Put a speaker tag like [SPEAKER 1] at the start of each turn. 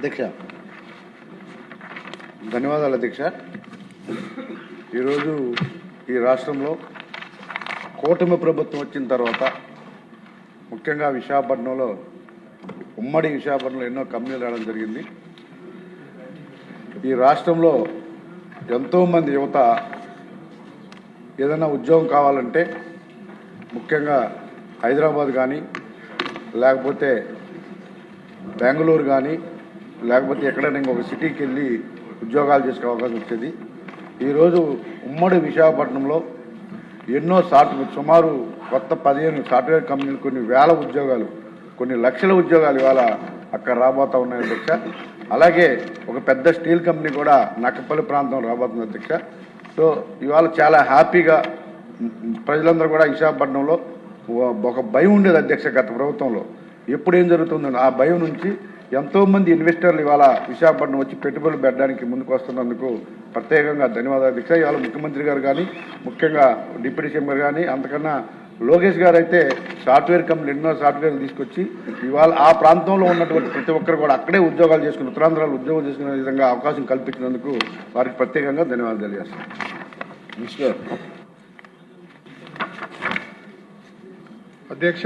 [SPEAKER 1] అధ్యక్ష, ధన్యవాదాలు అధ్యక్ష. ఈరోజు ఈ రాష్ట్రంలో కూటమి ప్రభుత్వం వచ్చిన తర్వాత ముఖ్యంగా విశాఖపట్నంలో ఉమ్మడి విశాఖపట్నంలో ఎన్నో కంపెనీలు రావడం జరిగింది. ఈ రాష్ట్రంలో ఎంతోమంది యువత ఏదైనా ఉద్యోగం కావాలంటే ముఖ్యంగా హైదరాబాద్ కానీ లేకపోతే బెంగళూరు కానీ లేకపోతే ఎక్కడైనా ఇంకొక సిటీకి వెళ్ళి ఉద్యోగాలు చేసుకునే అవకాశం వచ్చేది. ఈరోజు ఉమ్మడి విశాఖపట్నంలో ఎన్నో సుమారు కొత్త 15 సాఫ్ట్వేర్ కంపెనీలు, కొన్ని వేల ఉద్యోగాలు, కొన్ని లక్షల ఉద్యోగాలు ఇవాళ అక్కడ రాబోతూ ఉన్నాయి అధ్యక్ష. అలాగే ఒక పెద్ద స్టీల్ కంపెనీ కూడా నక్కపల్లి ప్రాంతం రాబోతుంది అధ్యక్ష. సో ఇవాళ చాలా హ్యాపీగా ప్రజలందరూ కూడా విశాఖపట్నంలో ఒక భయం ఉండేది అధ్యక్ష. గత ప్రభుత్వంలో ఎప్పుడు ఏం జరుగుతుందో ఆ భయం నుంచి ఎంతోమంది ఇన్వెస్టర్లు ఇవాళ విశాఖపట్నం వచ్చి పెట్టుబడులు పెట్టడానికి ముందుకు వస్తున్నందుకు ప్రత్యేకంగా ధన్యవాదాలు అధ్యక్ష. ఇవాళ ముఖ్యమంత్రి గారు కానీ, ముఖ్యంగా డిప్యూటీ సీఎం గారు కానీ, అంతకన్నా లోకేష్ గారు అయితే సాఫ్ట్వేర్ కంపెనీలు ఎన్నో సాఫ్ట్వేర్లు తీసుకొచ్చి ఇవాళ ఆ ప్రాంతంలో ఉన్నటువంటి ప్రతి ఒక్కరు కూడా అక్కడే ఉద్యోగాలు చేసుకుని ఉత్తరాంధ్రాలు ఉద్యోగం చేసుకునే విధంగా అవకాశం కల్పించినందుకు వారికి ప్రత్యేకంగా ధన్యవాదాలు తెలియజేస్తాను.
[SPEAKER 2] అధ్యక్ష,